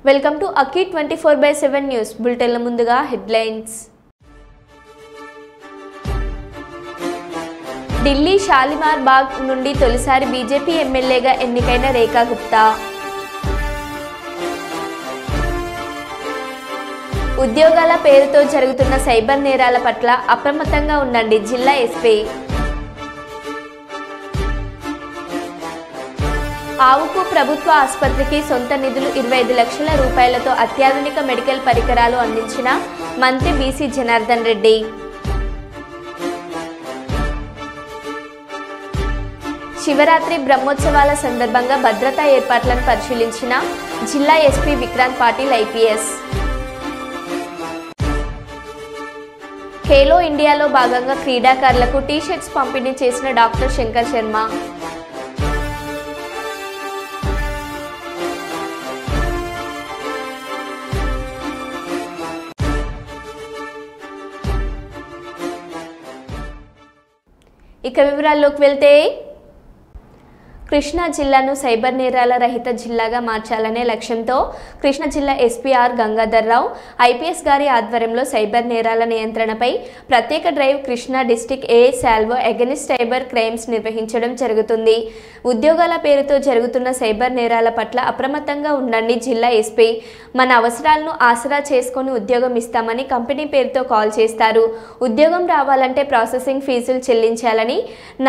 Welcome to అకీ 24/7 news బులెటిన్ల ముందుగా headlines. Delhi Shalimar బాగ్ నుండి తొలిసారి బీజేపీ ఎమ్మెల్యేగా ఎన్నికైన రేఖా గుప్తా. ఉద్యోగాల పేరుతో జరుగుతున్న సైబర్ నేరాల పట్ల అప్రమత్తంగా ఉండండి జిల్లా ఎస్పీ. ఆవుకు ప్రభుత్వ ఆసుపత్రికి సొంత నిధులు 25 లక్షల రూపాయలతో అత్యాధునిక మెడికల్ పరికరాలు అందించిన మంత్రి బీసీ జనార్దన్ రెడ్డి. శివరాత్రి బ్రహ్మోత్సవాల సందర్భంగా భద్రతా ఏర్పాట్లను పరిశీలించిన జిల్లా ఎస్పీ విక్రాంత్ పాటిల్ ఐపీఎస్. ఖేలో ఇండియాలో భాగంగా క్రీడాకారులకు టీ-షర్ట్స్ పంపిణీ చేసిన డాక్టర్ శంకర్ శర్మ. ఇక వివరాల్లోకి వెళ్తే, కృష్ణా జిల్లాను సైబర్ నేరాల రహిత జిల్లాగా మార్చాలనే లక్ష్యంతో కృష్ణా జిల్లా SP R Gangadhar Rao IPS గారి ఆధ్వర్యంలో సైబర్ నేరాల నియంత్రణపై ప్రత్యేక drive Krishna district a salvo against cyber crimes నిర్వహించడం జరుగుతుంది. ఉద్యోగాల పేరుతో జరుగుతున్న సైబర్ నేరాల పట్ల అప్రమత్తంగా ఉండండి జిల్లా ఎస్పీ. మన అవసరాలను ఆసరా చేసుకొని ఉద్యోగం ఇస్తామని కంపెనీ పేరుతో కాల్ చేస్తారు. ఉద్యోగం రావాలంటే ప్రాసెసింగ్ ఫీజులు చెల్లించాలని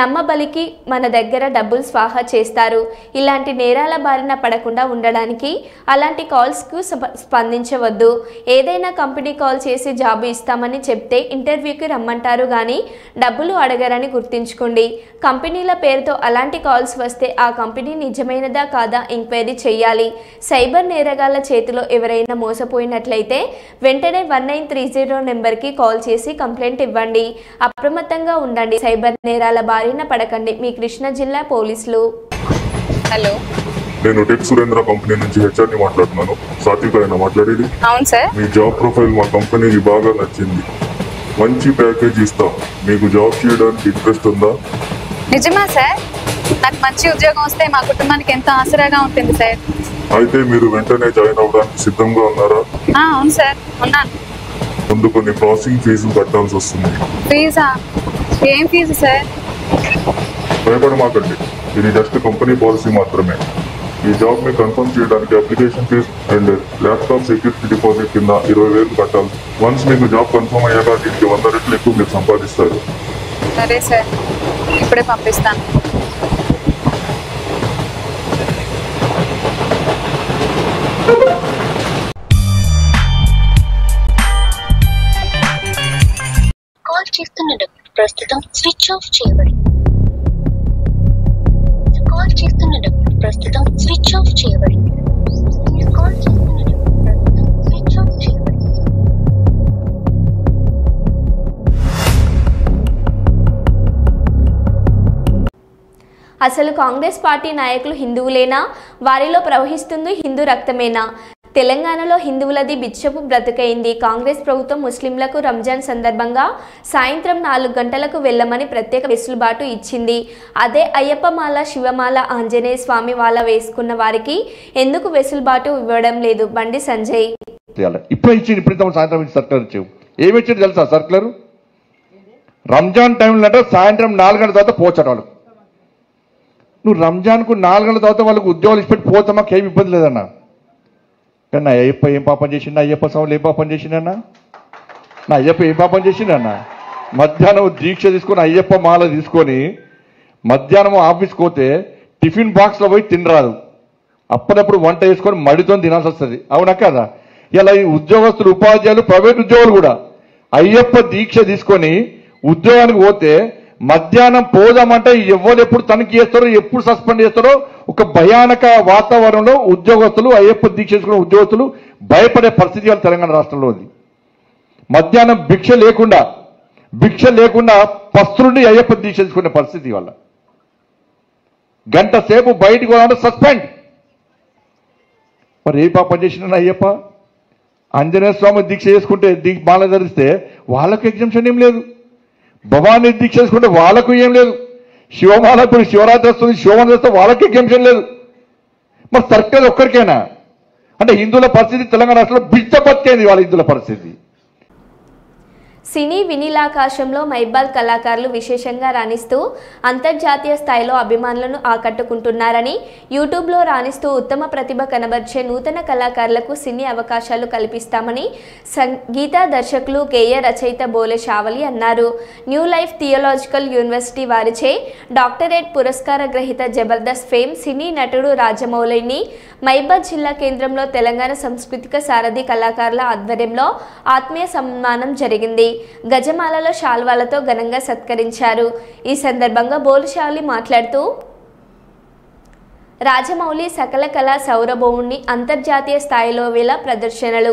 నమ్మబలికి మన దగ్గర డబ్బులు స్వాహా చేస్తారు. ఇలాంటి నేరాల బారిన పడకుండా ఉండడానికి అలాంటి కాల్స్కు స్పందించవద్దు. ఏదైనా కంపెనీ కాల్ చేసి జాబు ఇస్తామని చెప్తే ఇంటర్వ్యూకి రమ్మంటారు కానీ డబ్బులు అడగరని గుర్తుంచుకోండి. కంపెనీల పేరుతో అలాంటి కాల్స్ వస్తే ఆ కంపెనీ నిజమైనదా కాదా ఎంక్వైరీ చేయాలి. సైబర్ నేరగాళ్ల చేతిలో ఎవరైనా మోసపోయినట్లయితే వెంటనే 1930 నెంబర్కి కాల్ చేసి కంప్లైంట్ ఇవ్వండి. అప్రమత్తంగా ఉండండి. సైబర్ నేరాల బారిన పడకండి. మీ కృష్ణా జిల్లా పోలీసులు. హలో, నేను టెక్ సురేంద్ర కంపెనీ నుంచి హెచ్ఆర్ని మాట్లాడుతున్నాను. సాత్విక మాట్లాడేది. అవును సార్. మీ జాబ్ ప్రొఫైల్ మా కంపెనీకి బాగా నచ్చింది. మంచి ప్యాకేజ్ ఇస్తాం. మీకు జాబ్ చేయడానికి ఇంట్రెస్ట్ ఉందా? నిజమా సార్? నాకు మంచి ఉద్యోగం వస్తే మా కుటుంబానికి ఎంతో ఆసరాగా ఉంటుంది సార్. అయితే మీరు వెంటనే జాయిన్ అవ్వడానికి సిద్ధంగా ఉన్నారా? అవును సార్, ఉన్నాను. ముందు కొన్ని ప్రాసెసింగ్ ఫీజులు కట్టాల్సి వస్తుంది. ఫీజా? ఏం ఫీజు సార్? భయపడమాకండి, ఇది జస్ట్ కంపెనీ పాలసీ మాత్రమే. ఈ జాబ్ ని కన్ఫర్మ్ చేయడానికి application fee and laptop security deposit కింద 20,000 కట్టాలి. వన్స్ మీకు జాబ్ కన్ఫర్మ్ అయ్యాక దీనికి 100 రెట్లు ఎక్కువ మీరు సంపాదిస్తారు. సరే సార్, ఇప్పుడే పంపిస్తాను. కాల్ చేస్తున్న ప్రస్తుతం స్విచ్ ఆఫ్ చేయబడింది. కాల్ చేస్తున్న ప్రస్తుతం స్విచ్ ఆఫ్ చేయబడింది. కాల్ చేస్తున్న ప్రస్తుతం స్విచ్ ఆఫ్ చేయబడింది. అసలు కాంగ్రెస్ పార్టీ నాయకులు హిందువులేనా? వారిలో ప్రవహిస్తుంది హిందూ రక్తమేనా? తెలంగాణలో హిందువులది బిచ్చపు బ్రతుకైంది. కాంగ్రెస్ ప్రభుత్వం ముస్లింలకు రంజాన్ సందర్భంగా సాయంత్రం 4 గంటలకు వెళ్ళమని ప్రత్యేక వెసులుబాటు ఇచ్చింది. అదే అయ్యప్పమాల, శివమాల, ఆంజనేయ స్వామి వాళ్ళ వేసుకున్న వారికి ఎందుకు వెసులుబాటు ఇవ్వడం లేదు? బండి సంజయ్. ఇప్పుడు సాయంత్రం సర్కులర్ ఇచ్చావు. ఏమి ఇచ్చింది తెలుసా సర్కులర్? రంజాన్ టైంలో అంటే సాయంత్రం 4 గంటల తర్వాత పోచట వాళ్ళు. నువ్వు రంజాన్కు 4 గంటల తర్వాత వాళ్ళకు ఉద్యోగాలు ఇచ్చిపెట్టి పోతా మాకు ఏమి ఇబ్బంది లేదన్నా. కానీ నా అయ్యప్ప ఏం పాపం చేసిండు? అయ్యప్ప స్వాములు ఏం పాపం చేసిండన్నా? నా అయ్యప్ప ఏం పాపం చేసిండన్నా? మధ్యాహ్నం దీక్ష తీసుకొని అయ్యప్ప మాల తీసుకొని మధ్యాహ్నం ఆఫీస్కి పోతే టిఫిన్ బాక్స్లో పోయి తినరాదు. అప్పుడప్పుడు వంట వేసుకొని మడితో తినాల్సి వస్తుంది. అవునా కదా? ఇలా ఈ ఉద్యోగస్తులు, ఉపాధ్యాయులు, ప్రైవేట్ ఉద్యోగులు కూడా అయ్యప్ప దీక్ష తీసుకొని ఉద్యోగానికి పోతే మధ్యాహ్నం పోదామంటే ఎవరు ఎప్పుడు తనిఖీ చేస్తారో, ఎప్పుడు సస్పెండ్ చేస్తారో ఒక భయానక వాతావరణంలో ఉద్యోగస్తులు, అయ్యప్ప దీక్ష చేసుకున్న ఉద్యోగస్తులు భయపడే పరిస్థితి వాళ్ళ తెలంగాణ రాష్ట్రంలో ఉంది. మధ్యాహ్నం భిక్ష లేకుండా పస్తులుండి అయ్యప్ప దీక్ష చేసుకునే పరిస్థితి వాళ్ళ. గంట సేపు బయటికి పోదామంటే సస్పెండ్. మరి ఏ పాపం చేసిన అయ్యప్ప? ఆంజనేయ స్వామి దీక్ష చేసుకుంటే మాల ధరిస్తే వాళ్ళకు ఎగ్జామ్షన్ ఏం లేదు. భవానీ దీక్ష చేసుకుంటే వాళ్ళకు ఏం లేదు. శివమాల ఇప్పుడు శివరాత్రి వస్తుంది, శివమాల చేస్తే వాళ్ళకి ఎగ్జామ్షన్ లేదు. మరి సర్కులర్ ఒక్కరికైనా అంటే హిందువుల పరిస్థితి తెలంగాణ రాష్ట్రంలో బిచ్చబట్టేది వాళ్ళ హిందువుల పరిస్థితి. సినీ వినీలాకాశంలో మైబాల్ కళాకారులు విశేషంగా రాణిస్తూ అంతర్జాతీయ స్థాయిలో అభిమానులను ఆకట్టుకుంటున్నారని, యూట్యూబ్లో రాణిస్తూ ఉత్తమ ప్రతిభ కనబర్చే నూతన కళాకారులకు సినీ అవకాశాలు కల్పిస్తామని సంగీత దర్శకులు గేయ రచయిత బోలే షావలి అన్నారు. న్యూ లైఫ్ థియోలాజికల్ యూనివర్సిటీ వారిచే డాక్టరేట్ పురస్కార గ్రహీత జబర్దస్త్ ఫేమ్ సినీ నటుడు రాజమౌళిని మైబాద్ జిల్లా కేంద్రంలో తెలంగాణ సాంస్కృతిక సారథి కళాకారుల ఆధ్వర్యంలో ఆత్మీయ సన్మానం జరిగింది. గజమాలలో శాల్వాలతో ఘనంగా సత్కరించారు. ఈ సందర్భంగా బోలుషాలి మాట్లాడుతూ రాజమౌళి సకల కళా సౌరభౌముని అంతర్జాతీయ స్థాయిలో వేల ప్రదర్శనలు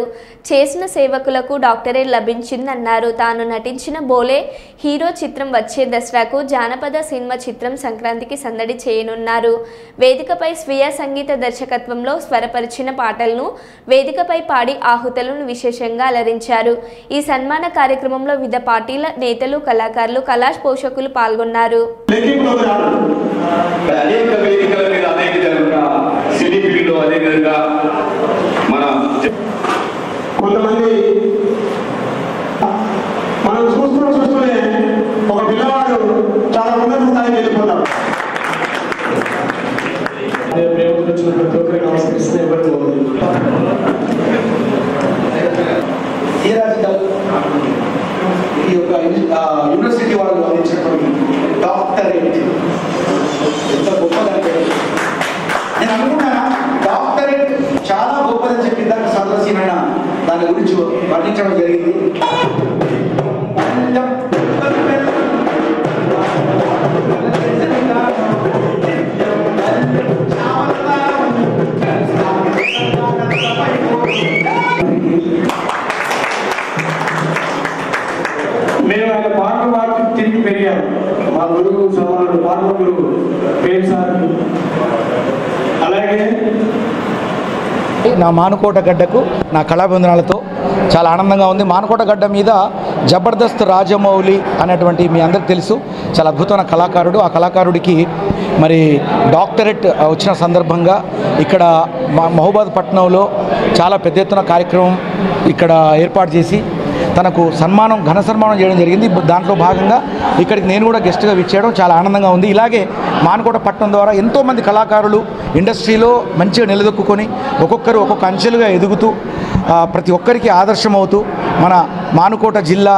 చేసిన సేవకులకు డాక్టరేట్ లభించిందన్నారు. తాను నటించిన బోలే హీరో చిత్రం వచ్చే దసరాకు జానపద సినిమా చిత్రం సంక్రాంతికి సందడి చేయనున్నారు. వేదికపై స్వీయ సంగీత దర్శకత్వంలో స్వరపరిచిన పాటలను వేదికపై పాడి ఆహుతులను విశేషంగా అలరించారు. ఈ సన్మాన కార్యక్రమంలో వివిధ పార్టీల నేతలు, కళాకారులు, కళా పోషకులు పాల్గొన్నారు. కొంతమంది మనం చూస్తూనే ఒక పిల్లవాడు చాలా ఉన్నత స్థాయికి వెళ్ళిపోతాడు. ప్రేమకు వచ్చిన ప్రతి ఒక్కరికి నమస్కరిస్తే ఎవరికి ఈ యొక్క యూనివర్సిటీ వాళ్ళు అందించినటువంటి డాక్టరేట్ ఎంత గొప్పదంటే నేను అనుకున్నాను. డాక్టరేట్ చాలా గొప్పదని చెప్పి దానికి సదస్యమైన దాని గురించి వర్ణించడం జరిగింది. మేము ఆయన పాటలు పాడుతూ తిరిగి పెరిగాము. మా గురువు సమానుడు పాటల గురువు పేరు సార్. అలాగే నా మానుకోట గడ్డకు నా కళాబంధనాలతో చాలా ఆనందంగా ఉంది. మానుకోట గడ్డ మీద జబర్దస్త్ రాజమౌళి అనేటువంటి మీ అందరికి తెలుసు, చాలా అద్భుతమైన కళాకారుడు. ఆ కళాకారుడికి మరి డాక్టరేట్ వచ్చిన సందర్భంగా ఇక్కడ మహబూబాద్ పట్టణంలో చాలా పెద్ద ఎత్తున కార్యక్రమం ఇక్కడ ఏర్పాటు చేసి తనకు సన్మానం, ఘన సన్మానం చేయడం జరిగింది. దాంట్లో భాగంగా ఇక్కడికి నేను కూడా గెస్ట్గా విచ్చేయడం చాలా ఆనందంగా ఉంది. ఇలాగే మానుకోట పట్టణం ద్వారా ఎంతోమంది కళాకారులు ఇండస్ట్రీలో మంచిగా నిలదొక్కుని ఒక్కొక్కరు ఒక్కొక్క అంచెలుగా ఎదుగుతూ ప్రతి ఒక్కరికి ఆదర్శం అవుతూ మన మానుకోట జిల్లా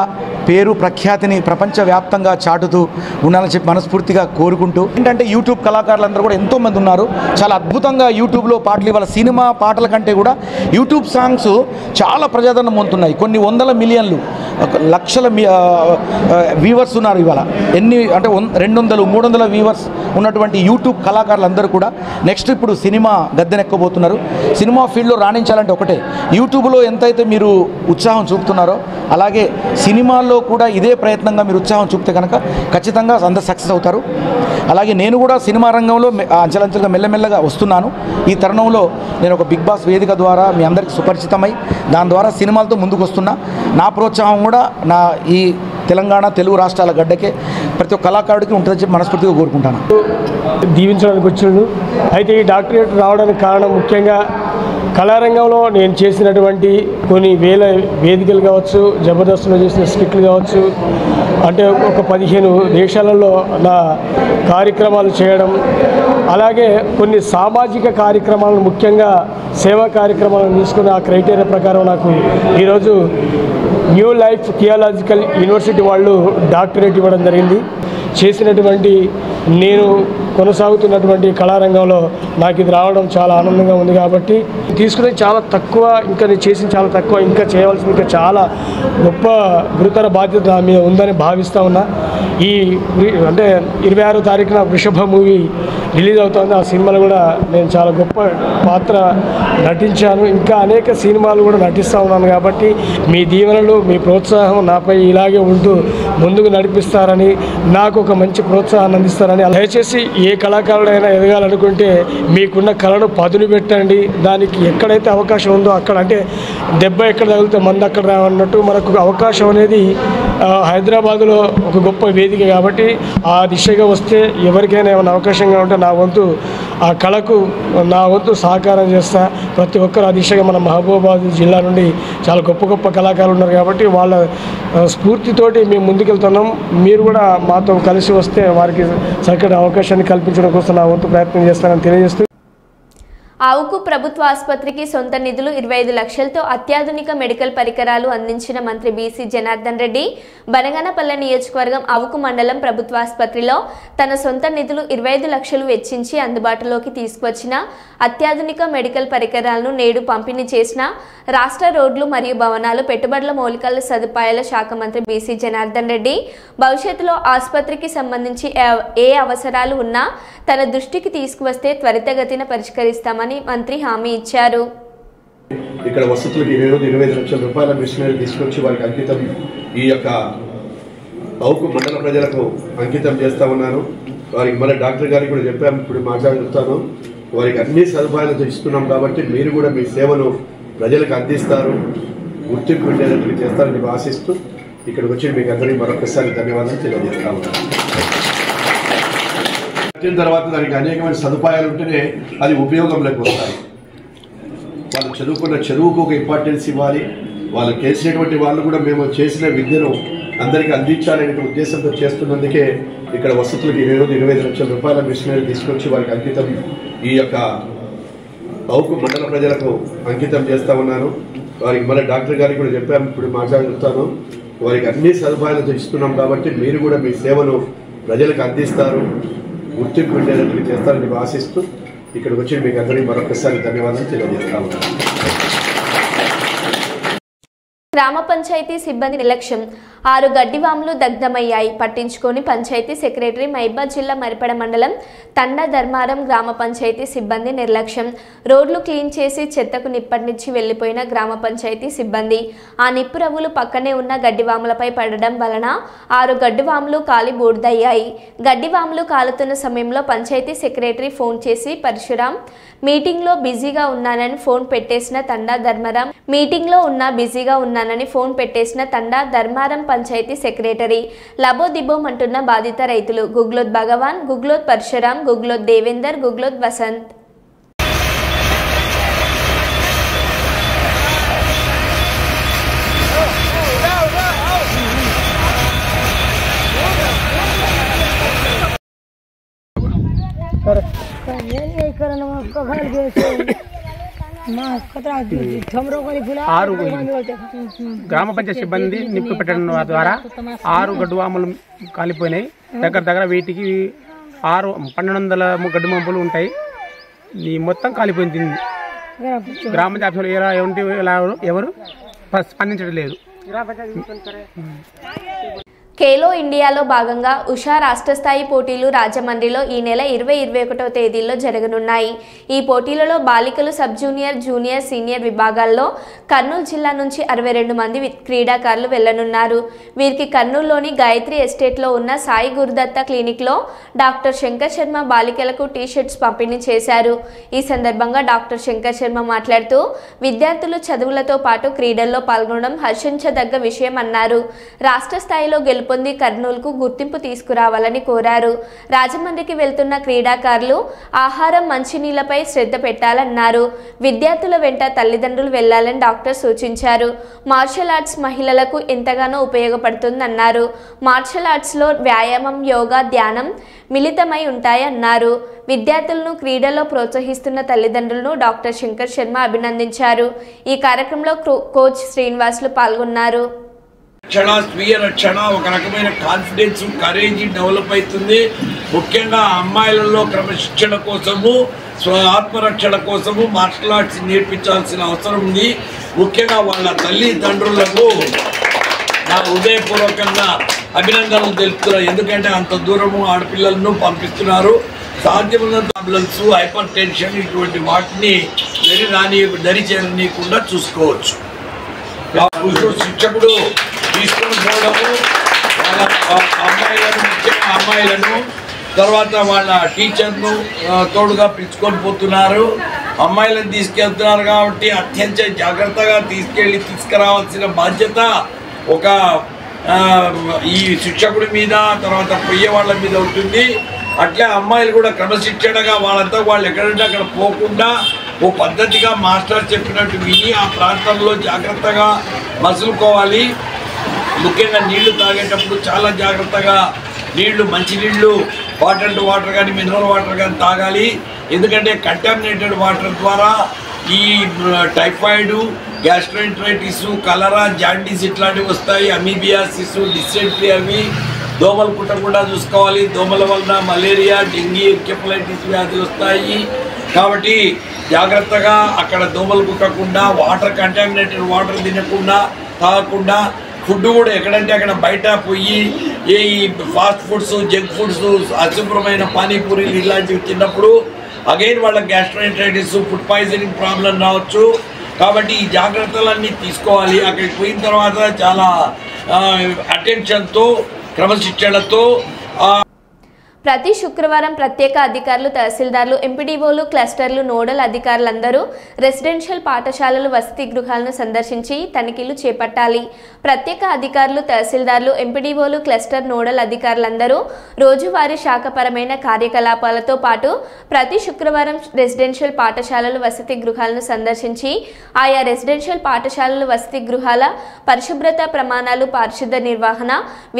పేరు ప్రఖ్యాతిని ప్రపంచవ్యాప్తంగా చాటుతూ ఉండాలని చెప్పి మనస్ఫూర్తిగా కోరుకుంటూ, ఏంటంటే యూట్యూబ్ కళాకారులందరూ కూడా ఎంతోమంది ఉన్నారు. చాలా అద్భుతంగా యూట్యూబ్లో పాటలు, ఇవాళ సినిమా పాటల కంటే కూడా యూట్యూబ్ సాంగ్స్ చాలా ప్రజాదరణ పొందుతున్నాయి. కొన్ని వందల మిలియన్లు, లక్షల వ్యూవర్స్ ఉన్నారు ఇవాళ. ఎన్ని అంటే 200, 300 వ్యూవర్స్ ఉన్నటువంటి యూట్యూబ్ కళాకారులందరూ కూడా నెక్స్ట్ ఇప్పుడు సినిమా గద్దెనెక్కబోతున్నారు. సినిమా ఫీల్డ్లో రాణించాలంటే ఒకటే, యూట్యూబ్లో ఎంతైతే మీరు ఉత్సాహం చూపుతున్నారో అలాగే సినిమాల్లో కూడా ఇదే ప్రయత్నంగా మీరు ఉత్సాహం చూపితే కనుక ఖచ్చితంగా అందరూ సక్సెస్ అవుతారు. అలాగే నేను కూడా సినిమా రంగంలో అంచెలంచెలుగా మెల్లమెల్లగా వస్తున్నాను. ఈ తరుణంలో నేను ఒక బిగ్ బాస్ వేదిక ద్వారా మీ అందరికీ సుపరిచితమై దాని ద్వారా సినిమాలతో ముందుకు వస్తున్నా. నా ప్రోత్సాహం కూడా నా ఈ తెలంగాణ, తెలుగు రాష్ట్రాల గడ్డకే ప్రతి ఒక్క కళాకారుడికి ఉంటుందని చెప్పి మనస్ఫూర్తిగా కోరుకుంటాను. దీవించడానికి వచ్చిండు. అయితే ఈ డాక్టరేట్ రావడానికి కారణం ముఖ్యంగా కళారంగంలో నేను చేసినటువంటి కొన్ని వేల వేదికలు కావచ్చు, జబర్దస్త్లో చేసిన స్కిట్లు కావచ్చు, అంటే ఒక 15 దేశాలలో నా కార్యక్రమాలు చేయడం, అలాగే కొన్ని సామాజిక కార్యక్రమాలను ముఖ్యంగా సేవా కార్యక్రమాలను తీసుకుని ఆ క్రైటీరియా ప్రకారం నాకు ఈరోజు న్యూ లైఫ్ థియోలాజికల్ యూనివర్సిటీ వాళ్ళు డాక్టరేట్ ఇవ్వడం జరిగింది. చేసినటువంటి నేను కొనసాగుతున్నటువంటి కళారంగంలో నాకు ఇది రావడం చాలా ఆనందంగా ఉంది. కాబట్టి తీసుకునేది చాలా తక్కువ, ఇంకా నేను చేసింది చాలా తక్కువ, ఇంకా చేయవలసింది ఇంకా చాలా గొప్ప గురుతర బాధ్యత నా మీద ఉందని భావిస్తూ ఉన్నా. ఈ అంటే 26వ తారీఖున వృషభ మూవీ రిలీజ్ అవుతుంది. ఆ సినిమాలో కూడా నేను చాలా గొప్ప పాత్ర నటించాను. ఇంకా అనేక సినిమాలు కూడా నటిస్తూ ఉన్నాను. కాబట్టి మీ దీవెనలు, మీ ప్రోత్సాహం నాపై ఇలాగే ఉంటూ ముందుకు నడిపిస్తారని, నాకు ఒక మంచి ప్రోత్సాహాన్ని అందిస్తారని, దయచేసి ఏ కళాకారుడైనా ఎదగాలనుకుంటే మీకున్న కళను పదును పెట్టండి. దానికి ఎక్కడైతే అవకాశం ఉందో అక్కడ, అంటే దెబ్బ ఎక్కడ తగిలితే మంది అక్కడ రావన్నట్టు మనకు అవకాశం అనేది హైదరాబాదులో ఒక గొప్ప వేదిక కాబట్టి ఆ దిశగా వస్తే ఎవరికైనా ఏమైనా అవకాశంగా ఉంటే నా వంతు ఆ కళకు నా వంతు సహకారం చేస్తా. ప్రతి ఒక్కరు ఆ దిశగా మన మహబూబాబాద్ జిల్లా నుండి చాలా గొప్ప గొప్ప కళాకారులు ఉన్నారు కాబట్టి వాళ్ళ స్ఫూర్తితోటి మేము ముందుకెళ్తున్నాం. మీరు కూడా మాతో కలిసి వస్తే వారికి చక్కటి అవకాశాన్ని కల్పించడం కోసం నా వంతు ప్రయత్నం చేస్తానని తెలియజేస్తూ, ఆవుకు ప్రభుత్వ ఆసుపత్రికి సొంత నిధులు 25 లక్షలతో అత్యాధునిక మెడికల్ పరికరాలు అందించిన మంత్రి బీసీ జనార్దన్ రెడ్డి బనగానపల్లె నియోజకవర్గం ఆవుకు మండలం ప్రభుత్వ ఆసుపత్రిలో తన సొంత నిధులు 25 లక్షలు వెచ్చించి అందుబాటులోకి తీసుకువచ్చిన అత్యాధునిక మెడికల్ పరికరాలను నేడు పంపిణీ చేసిన రాష్ట్ర రోడ్లు మరియు భవనాలు పెట్టుబడుల మౌలిక సదుపాయాల శాఖ మంత్రి బీసీ జనార్దన్ రెడ్డి భవిష్యత్తులో ఆసుపత్రికి సంబంధించి ఏ అవసరాలు ఉన్నా తన దృష్టికి తీసుకువస్తే త్వరితగతిన పరిష్కరిస్తామని మంత్రి హామీ ఇచ్చారు. ఇక్కడ వసతులకు 25 లక్షల రూపాయల మిషనరీ తీసుకొచ్చి వారికి అంకితం, ఈ యొక్క ఆవుకు మండల ప్రజలకు అంకితం చేస్తా ఉన్నాను. వారికి మన డాక్టర్ గారికి కూడా చెప్పాము, ఇప్పుడు మాట్లాడుతాను. వారికి అన్ని సదుపాయాలతో ఇస్తున్నాం కాబట్టి మీరు కూడా మీ సేవలు ప్రజలకు అందిస్తారు, గుర్తింపు ఉండేటట్లు చేస్తారని ఆశిస్తూ ఇక్కడికి వచ్చి మీకు అందరికీ మరొకసారి ధన్యవాదాలు తెలియజేస్తా ఉన్నాను. కట్టిన తర్వాత దానికి అనేకమైన సదుపాయాలు ఉంటేనే అది ఉపయోగంలోకి వస్తాయి. వాళ్ళు చదువుకున్న చదువుకు ఒక ఇంపార్టెన్స్ ఇవ్వాలి. వాళ్ళు చేసినటువంటి వాళ్ళు కూడా మేము చేసిన విద్యను అందరికీ అందించాలనే ఉద్దేశంతో చేస్తున్నందుకే ఇక్కడ వసతులకు 25 లక్షల రూపాయల మిషనరీ తీసుకొచ్చి వారికి అంకితం, ఈ యొక్క ఆవుకు మండల ప్రజలకు అంకితం చేస్తా ఉన్నాను. వారికి మన డాక్టర్ గారికి కూడా చెప్పాము, ఇప్పుడు మాట్లాడుతాను. వారికి అన్ని సదుపాయాలతో ఇస్తున్నాం కాబట్టి మీరు కూడా మీ సేవలు ప్రజలకు అందిస్తారు, గుర్తింపు ఉండేటట్లు చేస్తారని ఆశిస్తూ ఇక్కడికి వచ్చి మీకు అందరికీ మరొకసారి ధన్యవాదాలు తెలియజేస్తా ఉన్నాను. గ్రామ పంచాయతీ సిబ్బంది నిర్లక్ష్యం, 6 గడ్డివాములు దగ్ధమయ్యాయి. పట్టించుకొని పంచాయతీ సెక్రటరీ మహబూబాబాద్ జిల్లా మరిపెడ మండలం తండా ధర్మారం గ్రామ పంచాయతీ సిబ్బంది నిర్లక్ష్యం. రోడ్లు క్లీన్ చేసి చెత్తకు నిప్పటినిచ్చి వెళ్లిపోయిన గ్రామ పంచాయతీ సిబ్బంది ఆ నిప్పురవ్వులు పక్కనే ఉన్న గడ్డివాములపై పడడం వలన 6 గడ్డివాములు కాలి బూడిదయ్యాయి. గడ్డివాములు కాలుతున్న సమయంలో పంచాయతీ సెక్రటరీ ఫోన్ చేసి పరశురాం మీటింగ్లో బిజీగా ఉన్నానని ఫోన్ పెట్టేసిన తండా ధర్మారం ఫోన్ పెట్టేసిన తండా ధర్మారం పంచాయతీ సెక్రటరీ లబోదిబోమంటున్న బాధిత రైతులు గుగ్లోత్ భగవాన్, గుగ్లోత్ పరశురాం, గుగ్లోత్ దేవేందర్, గుగ్లోత్ వసంత్. గ్రామ పంచాయతీ సిబ్బంది నిప్పు పెట్టడం ద్వారా 6 గడ్డువాములు కాలిపోయినాయి. దగ్గర వీటికి 1200 గడ్డు మంపులు ఉంటాయి. ఈ మొత్తం కాలిపోయింది. గ్రామ పంచాయతీ ఎవరు స్పందించడం లేదు. ఖేలో ఇండియాలో భాగంగా ఉషా రాష్ట్ర స్థాయి పోటీలు రాజమండ్రిలో ఈ నెల 20-21వ తేదీల్లో జరగనున్నాయి. ఈ పోటీలలో బాలికలు సబ్ జూనియర్, జూనియర్, సీనియర్ విభాగాల్లో కర్నూలు జిల్లా నుంచి 62 మంది క్రీడాకారులు వెళ్లనున్నారు. వీరికి కర్నూలులోని గాయత్రి ఎస్టేట్లో ఉన్న సాయి గురుదత్త క్లినిక్లో డాక్టర్ శంకర్ శర్మ బాలికలకు టీ-షర్ట్స్ పంపిణీ చేశారు. ఈ సందర్భంగా డాక్టర్ శంకర్ శర్మ మాట్లాడుతూ విద్యార్థులు చదువులతో పాటు క్రీడల్లో పాల్గొనడం హర్షించదగ్గ విషయం అన్నారు. రాష్ట్ర స్థాయిలో గెలుపొంది కర్నూలుకు గుర్తింపు తీసుకురావాలని కోరారు. రాజమండ్రికి వెళ్తున్న క్రీడాకారులు ఆహారం, మంచినీళ్లపై శ్రద్ధ పెట్టాలన్నారు. విద్యార్థుల వెంట తల్లిదండ్రులు వెళ్లాలని డాక్టర్ సూచించారు. మార్షల్ ఆర్ట్స్ మహిళలకు ఎంతగానో ఉపయోగపడుతుందన్నారు. మార్షల్ ఆర్ట్స్లో వ్యాయామం, యోగా, ధ్యానం మిళితమై ఉంటాయన్నారు. విద్యార్థులను క్రీడల్లో ప్రోత్సహిస్తున్న తల్లిదండ్రులను డాక్టర్ శంకర్ శర్మ అభినందించారు. ఈ కార్యక్రమంలో కోచ్ శ్రీనివాసులు పాల్గొన్నారు. స్వీయ రక్షణ, ఒక రకమైన కాన్ఫిడెన్స్, కరేజ్ డెవలప్ అవుతుంది. ముఖ్యంగా అమ్మాయిలలో క్రమశిక్షణ కోసము, ఆత్మరక్షణ కోసము మార్షల్ ఆర్ట్స్ నేర్పించాల్సిన అవసరం ఉంది. ముఖ్యంగా వాళ్ళ తల్లిదండ్రులకు నా హృదయపూర్వకంగా అభినందనలు తెలుపుతున్నారు. ఎందుకంటే అంత దూరము ఆడపిల్లలను పంపిస్తున్నారు. సాధ్యమైనంత ప్రాబ్లమ్స్, హైపర్ టెన్షన్ ఇటువంటి వాటిని దరి చేరనీయకుండా చూసుకోవచ్చు. శిక్షకుడు తీసుకుని పోవడము, వాళ్ళ అమ్మాయిలను, ముఖ్యంగా అమ్మాయిలను, తర్వాత వాళ్ళ టీచర్ను తోడుగా పిలుచుకొని పోతున్నారు. అమ్మాయిలను తీసుకెళ్తున్నారు కాబట్టి అత్యంత జాగ్రత్తగా తీసుకురావాల్సిన బాధ్యత ఒక ఈ శిక్షకుడి మీద, తర్వాత పోయే వాళ్ళ మీద ఉంటుంది. అట్లే అమ్మాయిలు కూడా క్రమశిక్షణగా వాళ్ళంతా వాళ్ళు ఎక్కడంటే అక్కడ పోకుండా ఓ పద్ధతిగా మాస్టర్ చెప్పినట్టు విని ఆ ప్రాంతంలో జాగ్రత్తగా మసులుకోవాలి. ముఖ్యంగా నీళ్లు తాగేటప్పుడు చాలా జాగ్రత్తగా నీళ్లు, మంచినీళ్ళు, వాటర్ కానీ మినరల్ వాటర్ కానీ తాగాలి. ఎందుకంటే కంటామినేటెడ్ వాటర్ ద్వారా ఈ టైఫాయిడ్, గ్యాస్ట్రోఎంటరైటిస్, కలరా, జాండీస్ ఇట్లాంటివి వస్తాయి. అమీబియాసిస్, డిసెంట్రీ అవి దోమలు కుట్టకుండా చూసుకోవాలి. దోమల వలన మలేరియా, డెంగీ, ఎన్కెఫలైటిస్ వ్యాధులు వస్తాయి. కాబట్టి జాగ్రత్తగా అక్కడ దోమలు కుట్టకుండా, వాటర్ కంటామినేటెడ్ వాటర్ తినకుండా, తాగకుండా, ఫుడ్ కూడా ఎక్కడంటే అక్కడ బయట పోయి ఈ ఫాస్ట్ ఫుడ్స్, జంక్ ఫుడ్స్, అశుభ్రమైన పానీపూరీలు ఇలాంటివి తిన్నప్పుడు అగైన్ వాళ్ళకి గ్యాస్ట్రోఎంటరైటిస్, ఫుడ్ పాయిజనింగ్ ప్రాబ్లం రావచ్చు. కాబట్టి ఈ జాగ్రత్తలన్నీ తీసుకోవాలి. అక్కడికి పోయిన తర్వాత చాలా అటెన్షన్తో, క్రమశిక్షణతో ప్రతి శుక్రవారం ప్రత్యేక అధికారులు, తహసీల్దార్లు, ఎంపీడీఓలు, క్లస్టర్లు, నోడల్ అధికారులందరూ రెసిడెన్షియల్ పాఠశాలలు, వసతి గృహాలను సందర్శించి తనిఖీలు చేపట్టాలి. ప్రత్యేక అధికారులు, తహసీల్దార్లు, ఎంపీడీఓలు, క్లస్టర్, నోడల్ అధికారులందరూ రోజువారీ శాఖపరమైన కార్యకలాపాలతో పాటు ప్రతి శుక్రవారం రెసిడెన్షియల్ పాఠశాలలు, వసతి గృహాలను సందర్శించి ఆయా రెసిడెన్షియల్ పాఠశాలలు, వసతి గృహాల పరిశుభ్రత ప్రమాణాలు, పారిశుద్ధ నిర్వహణ,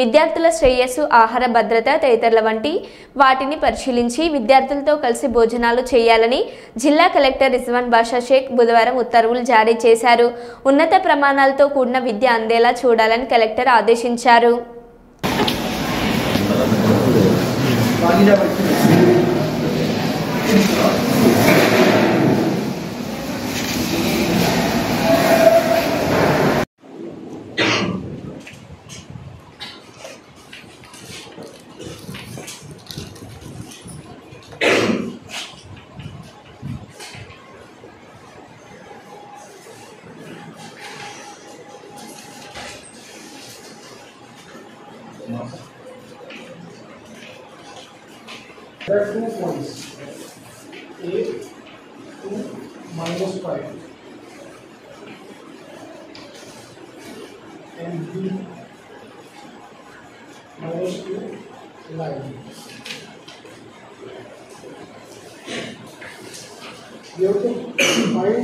విద్యార్థుల శ్రేయస్సు, ఆహార భద్రత తదితరుల వంటి వాటిని పరిశీలించి విద్యార్థులతో కలిసి భోజనాలు చేయాలని జిల్లా కలెక్టర్ రిజ్వాన్ బాషా షేక్ బుధవారం ఉత్తర్వులు జారీ చేశారు. ఉన్నత ప్రమాణాలతో కూడిన విద్య అందేలా చూడాలని కలెక్టర్ ఆదేశించారు. There are 2 points, A to -5 and B -2 line. You have to find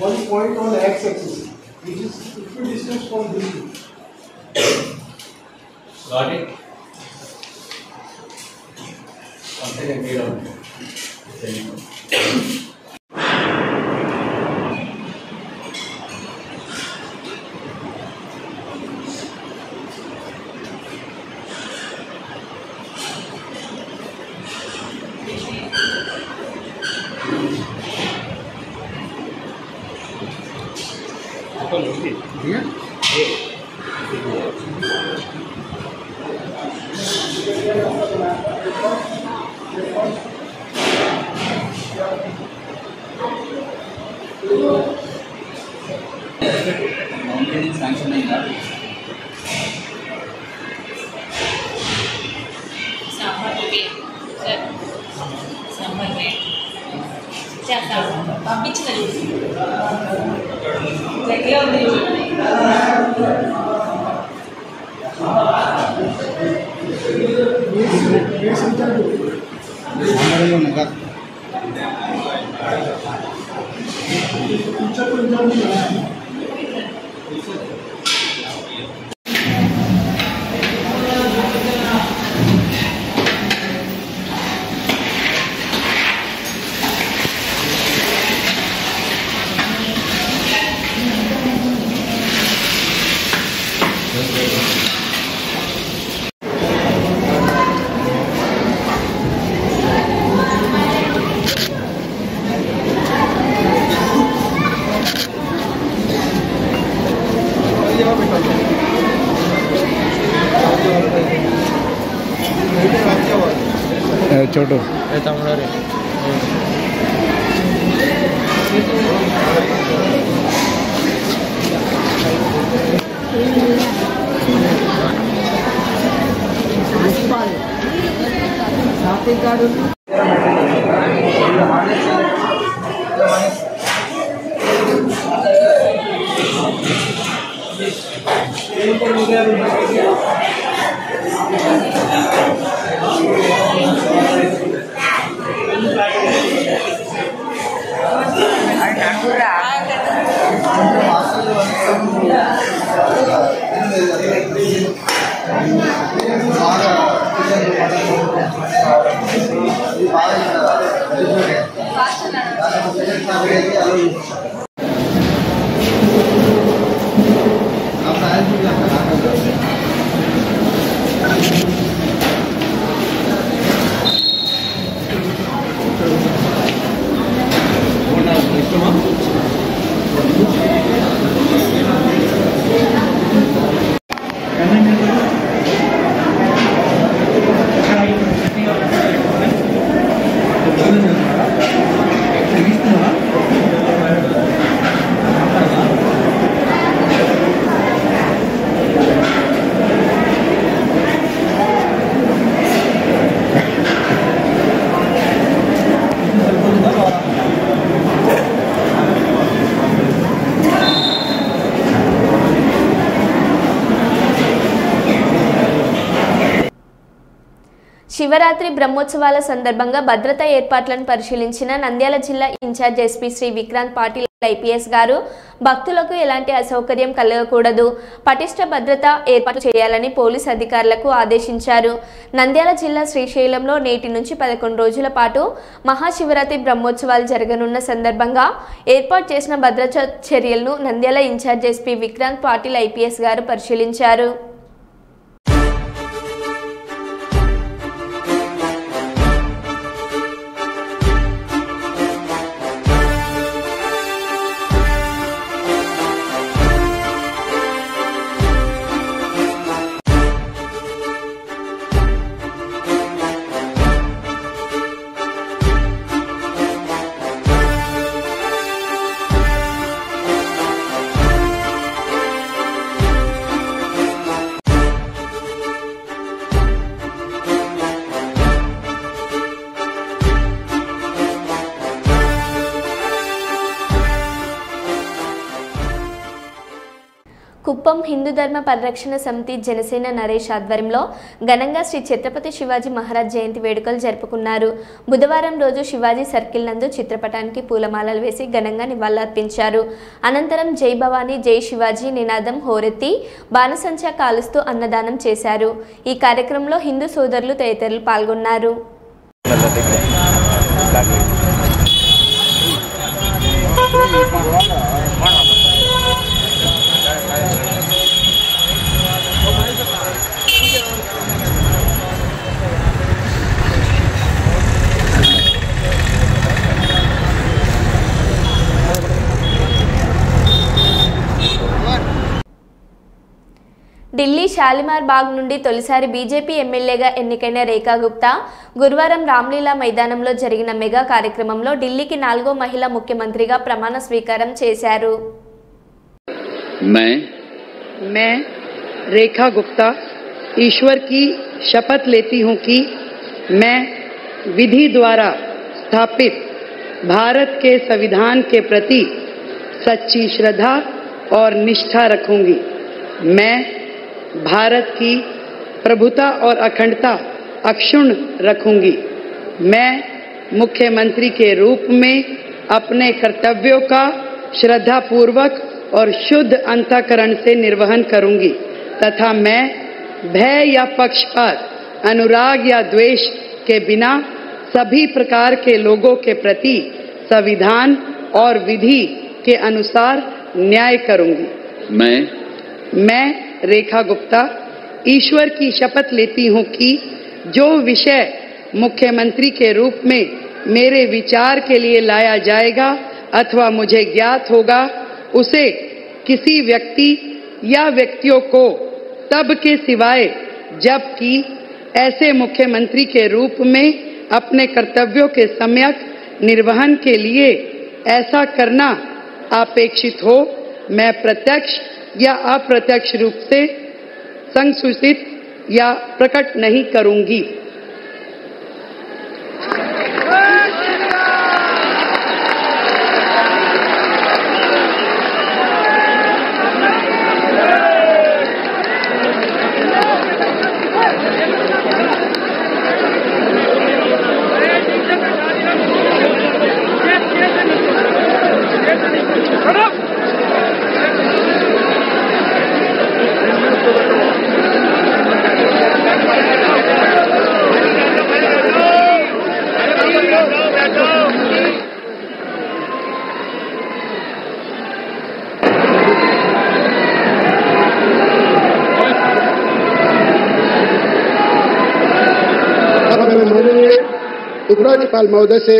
one point on the x-axis, which is equal distance from this two. Got it? Something I made on sanction అయిందా? छोटू కార్తీక్ గారు శివరాత్రి బ్రహ్మోత్సవాల సందర్భంగా భద్రతా ఏర్పాట్లను పరిశీలించిన నంద్యాల జిల్లా in charge SP Shri Vikrant Patil IPS గారు భక్తులకు ఎలాంటి అసౌకర్యం కలగకూడదు, పటిష్ట భద్రత ఏర్పాటు చేయాలని పోలీస్ అధికారులకు ఆదేశించారు. నంద్యాల జిల్లా శ్రీశైలంలో నేటి నుంచి 11 రోజుల పాటు మహాశివరాత్రి బ్రహ్మోత్సవాలు జరగనున్న సందర్భంగా ఏర్పాటు చేసిన భద్రతా చర్యలను Nandyal in charge SP Vikrant Patil IPS గారు పరిశీలించారు. కుప్పం హిందూ ధర్మ పరిరక్షణ సమితి జనసేన నరేష్ ఆధ్వర్యంలో ఘనంగా శ్రీ ఛత్రపతి శివాజీ మహారాజ్ జయంతి వేడుకలు జరుపుకున్నారు. బుధవారం రోజు శివాజీ సర్కిల్ నందు చిత్రపటానికి పూలమాలలు వేసి ఘనంగా నివాళులర్పించారు. అనంతరం జై భవానీ జై శివాజీ నినాదం హోరెత్తి బాణసంచా కాలుస్తూ అన్నదానం చేశారు. ఈ కార్యక్రమంలో హిందూ సోదరులు తదితరులు పాల్గొన్నారు. ఢిల్లీ షాలిమార్ బాగ్ నుండి తొలిసారి బీజేపీ ఎమ్మెల్యేగా ఎన్నికైన రేఖా గుప్తా గురువారం రామ్లీలా మైదానంలో జరిగిన మెగా కార్యక్రమంలో ఢిల్లీకి 4వ మహిళా ముఖ్యమంత్రిగా ప్రమాణ స్వీకారం చేశారు. मैं रेखा गुप्ता ईश्वर की शपथ लेती हूं कि मैं विधि द्वारा स्थापित भारत के संविधान के प्रति सच्ची श्रद्धा और निष्ठा रखूंगी. मैं भारत की प्रभुता और अखंडता अक्षुण्ण रखूंगी. मैं मुख्यमंत्री के रूप में अपने कर्तव्यों का श्रद्धापूर्वक और शुद्ध अंतःकरण से निर्वहन करूंगी तथा मैं भय या पक्षपात, अनुराग या द्वेष के बिना सभी प्रकार के लोगों के प्रति संविधान और विधि के अनुसार न्याय करूंगी. मैं रेखा गुप्ता ईश्वर की शपथ लेती हूं कि जो विषय मुख्यमंत्री के रूप में मेरे विचार के लिए लाया जाएगा अथवा मुझे ज्ञात होगा उसे किसी व्यक्ति या व्यक्तियों को तब के सिवाय जबकि ऐसे मुख्यमंत्री के रूप में अपने कर्तव्यों के सम्यक निर्वहन के लिए ऐसा करना अपेक्षित हो मैं प्रत्यक्ष या अप्रत्यक्ष रूप से संसूचित या प्रकट नहीं करूंगी. उपराज्यपाल महोदय से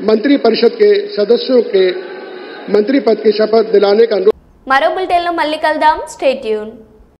मंत्रिपरिषद के सदस्यों के मंत्री पद की शपथ दिलाने का మరో బులెటిన్లో మళ్ళీ కలుద్దాం. Stay tune.